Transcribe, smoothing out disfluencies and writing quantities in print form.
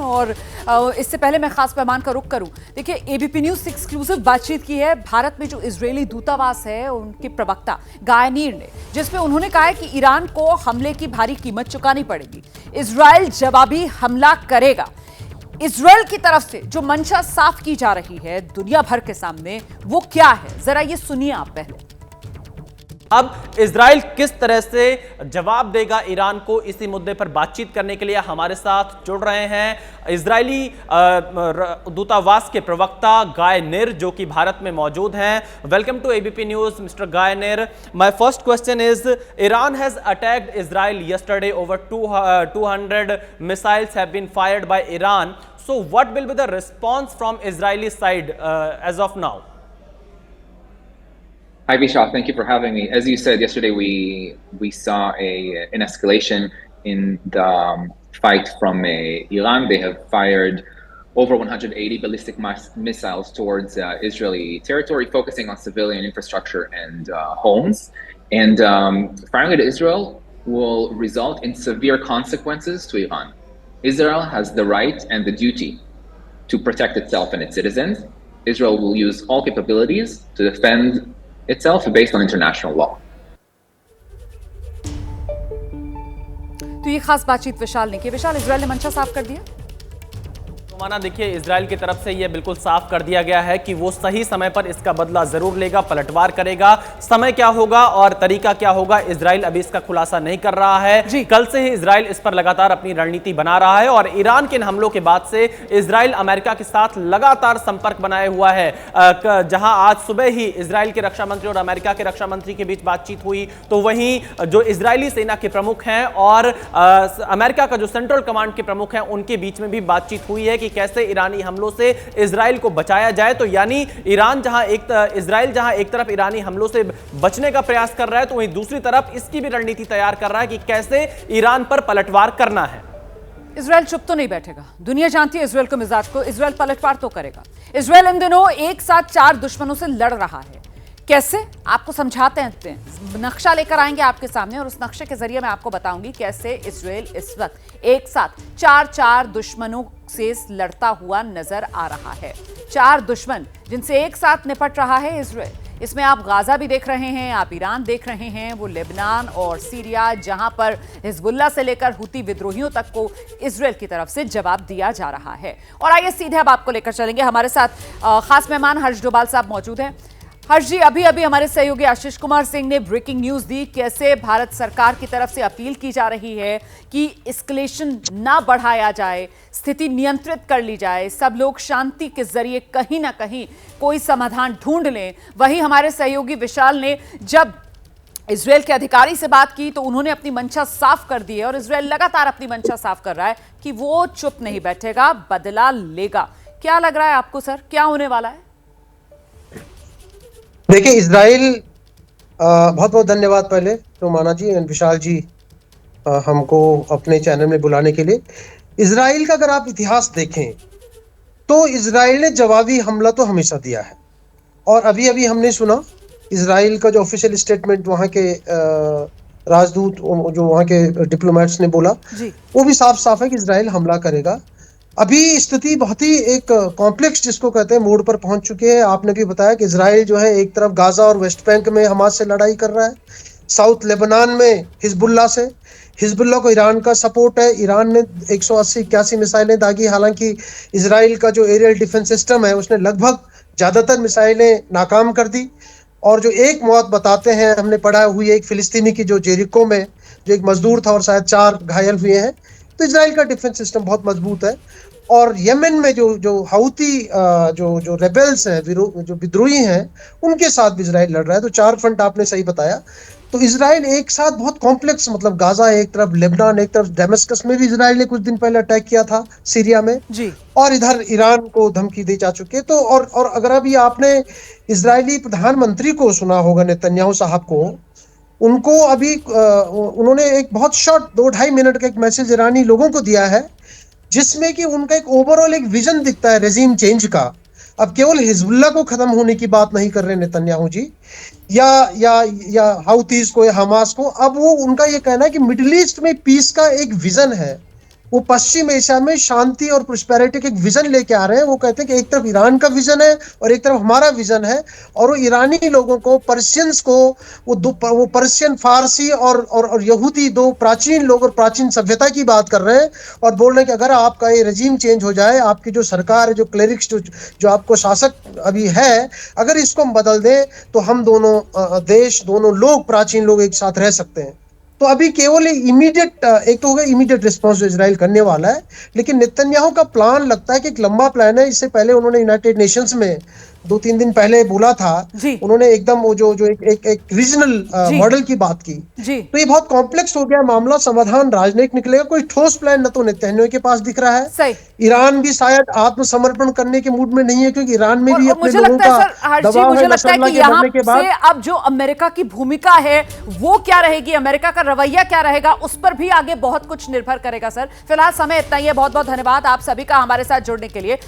और इससे पहले मैं खास मेहमान का रुख करूं। देखिए, एबीपी न्यूज से एक्सक्लूसिव बातचीत की है भारत में जो इजरायली दूतावास है उनके प्रवक्ता गाय नीर ने, जिसमें उन्होंने कहा है कि ईरान को हमले की भारी कीमत चुकानी पड़ेगी, इजरायल जवाबी हमला करेगा। इजरायल की तरफ से जो मंशा साफ की जा रही है दुनिया भर के सामने, वो क्या है, जरा ये सुनिए आप पहले। अब इजराइल किस तरह से जवाब देगा ईरान को, इसी मुद्दे पर बातचीत करने के लिए हमारे साथ जुड़ रहे हैं इजरायली दूतावास के प्रवक्ता गाय नीर, जो कि भारत में मौजूद हैं। Welcome to ABP news mister Guy Nir. My first question is, Iran has attacked Israel yesterday, over 200 missiles have been fired by Iran. So what will be the response from Israeli side as of now? Hi Vishal, thank you for having me. As you said yesterday, we saw an escalation in the fight from Iran. They have fired over 180 ballistic missiles towards Israeli territory, focusing on civilian infrastructure and homes. And firing at Israel will result in severe consequences to Iran. Israel has the right and the duty to protect itself and its citizens. Israel will use all capabilities to defend itself based on international law. तो ये खास बातचीत विशाल ने की। विशाल, Israel ने मंशा साफ कर दिया। माना देखिए, इजराइल की तरफ से यह बिल्कुल साफ कर दिया गया है कि वो सही समय पर इसका बदला जरूर लेगा, पलटवार करेगा। समय क्या होगा और तरीका क्या होगा, इजराइल अभी इसका खुलासा नहीं कर रहा है। कल से ही इजराइल इस पर लगातार अपनी रणनीति बना रहा है और ईरान के इन हमलों के बाद से इजराइल अमेरिका के साथ लगातार संपर्क बनाए हुआ है। जहां आज सुबह ही इजराइल के रक्षा मंत्री और अमेरिका के रक्षा मंत्री के बीच बातचीत हुई, तो वहीं जो इजरायली सेना के प्रमुख हैं और अमेरिका का जो सेंट्रल कमांड के प्रमुख हैं, उनके बीच में भी बातचीत हुई है कि कैसे ईरानी हमलों से इजराइल को बचाया जाए। तो यानी इजराइल जहां एक तरफ ईरानी हमलों से बचने का प्रयास कर रहा है, तो वहीं दूसरी तरफ इसकी भी रणनीति तैयार कर रहा है कि कैसे ईरान पर पलटवार करना है। इजराइल चुप तो नहीं बैठेगा, दुनिया जानती है इजराइल को मिजाज को, इजराइल पलटवार तो करेगा। इजराइल इन दिनों एक साथ 4 दुश्मनों से लड़ रहा है। कैसे, आपको समझाते हैं, नक्शा लेकर आएंगे आपके सामने और उस नक्शे के जरिए मैं आपको बताऊंगी कैसे इजराइल इस वक्त एक साथ 4 दुश्मनों से लड़ता हुआ नजर आ रहा है। 4 दुश्मन जिनसे एक साथ निपट रहा है इजराइल। इसमें आप गाजा भी देख रहे हैं, आप ईरान देख रहे हैं, वो लेबनान और सीरिया, जहां पर हिजबुल्लाह से लेकर हुती विद्रोहियों तक को इजराइल की तरफ से जवाब दिया जा रहा है। और आइए सीधे अब आपको लेकर चलेंगे, हमारे साथ खास मेहमान हर्ष डोभाल साहब मौजूद हैं। हर्ष जी, अभी हमारे सहयोगी आशीष कुमार सिंह ने ब्रेकिंग न्यूज दी, कैसे भारत सरकार की तरफ से अपील की जा रही है कि एस्केलेशन ना बढ़ाया जाए, स्थिति नियंत्रित कर ली जाए, सब लोग शांति के जरिए कहीं ना कहीं कोई समाधान ढूंढ लें। वहीं हमारे सहयोगी विशाल ने जब इजराइल के अधिकारी से बात की तो उन्होंने अपनी मंशा साफ कर दी है और इजराइल लगातार अपनी मंशा साफ कर रहा है कि वो चुप नहीं बैठेगा, बदला लेगा। क्या लग रहा है आपको सर, क्या होने वाला है? देखिए, इजराइल बहुत बहुत धन्यवाद पहले तो माना जी एंड विशाल जी हमको अपने चैनल में बुलाने के लिए। इजराइल का अगर आप इतिहास देखें तो इजराइल ने जवाबी हमला तो हमेशा दिया है और अभी अभी हमने सुना इजराइल का जो ऑफिशियल स्टेटमेंट वहां के राजदूत, जो वहां के डिप्लोमेट्स ने बोला, वो भी साफ साफ है कि इजराइल हमला करेगा। अभी स्थिति बहुत ही एक कॉम्प्लेक्स, जिसको कहते हैं, मोड पर पहुंच चुके हैं। आपने भी बताया कि इजराइल जो है एक तरफ गाजा और वेस्ट बैंक में हमास से लड़ाई कर रहा है, साउथ लेबनान में हिजबुल्लाह से, हिजबुल्लाह को ईरान का सपोर्ट है। ईरान ने 180-81 मिसाइलें दागी, हालांकि इजराइल का जो एरियल डिफेंस सिस्टम है उसने लगभग ज्यादातर मिसाइलें नाकाम कर दी। और जो एक मौत बताते हैं, हमने पढ़ा हुई है एक फिलिस्तीनी की, जो जेरिको में जो एक मजदूर था और शायद 4 घायल हुए हैं। तो इजराइल का डिफेंस सिस्टम बहुत मजबूत है। और यमन में जो हाउती जो रेबेल्स हैं, जो विद्रोही हैं, उनके साथ भी इजराइल लड़ रहा है। तो 4 फ्रंट आपने सही बताया। तो इजराइल एक साथ बहुत कॉम्प्लेक्स, मतलब गाजा एक तरफ, लेबनान एक तरफ, डेमस्कस में भी इजराइल ने कुछ दिन पहले अटैक किया था, सीरिया में जी, और इधर ईरान को धमकी दी जा चुकी है। तो और अगर अभी आपने इजरायली प्रधानमंत्री को सुना होगा, नेतन्याहू साहब को, उनको अभी उन्होंने एक बहुत शॉर्ट 2-2.5 मिनट का एक मैसेज ईरानी लोगों को दिया है, जिसमें कि उनका एक ओवरऑल एक विजन दिखता है रेजिम चेंज का। अब केवल हिजबुल्लाह को खत्म होने की बात नहीं कर रहे नेतन्याहू जी, या हाउतीज को या हमास को। अब वो उनका ये कहना है कि मिडिल ईस्ट में पीस का एक विजन है, वो पश्चिम एशिया में शांति और प्रोस्पेरिटी के एक विजन लेके आ रहे हैं। वो कहते हैं कि एक तरफ ईरान का विजन है और एक तरफ हमारा विजन है, और वो ईरानी लोगों को, पर्शियंस को, वो पर्शियन, फारसी और यहूदी, दो प्राचीन लोग और प्राचीन सभ्यता की बात कर रहे हैं, और बोल रहे हैं कि अगर आपका ये रजीम चेंज हो जाए, आपकी जो सरकार है, जो क्लेरिक्स, जो आपको शासक अभी है, अगर इसको हम बदल दें तो हम दोनों देश, दोनों लोग, प्राचीन लोग एक साथ रह सकते हैं। तो अभी केवल इमीडिएट, एक तो होगा इमीडिएट रिस्पांस जो इजराइल करने वाला है, लेकिन नेतन्याहू का प्लान लगता है कि एक लंबा प्लान है। इससे पहले उन्होंने यूनाइटेड नेशंस में 2-3 दिन पहले बोला था, जी। उन्होंने एकदम वो जो एक रीजनल मॉडल की बात की। जी। तो ये बहुत कॉम्प्लेक्स हो गया मामला, समाधान राजनीतिक निकलेगा, कोई ठोस प्लान न तो नेतन्याहू के पास दिख रहा है। सही। ईरान भी शायद आत्मसमर्पण करने के मूड में नहीं है, क्योंकि ईरान में भी अपने मुझे लोगों लगता है का सर, हर्ष जी, दबाव मुझे है लगता है नसरुल्लाह कि के यहाँ मरने के बाद। से अब जो अमेरिका की भूमिका है वो क्या रहेगी, अमेरिका का रवैया क्या रहेगा, उस पर भी आगे बहुत कुछ निर्भर करेगा। सर फिलहाल समय इतना ही है, बहुत बहुत धन्यवाद आप सभी का हमारे साथ जुड़ने के लिए।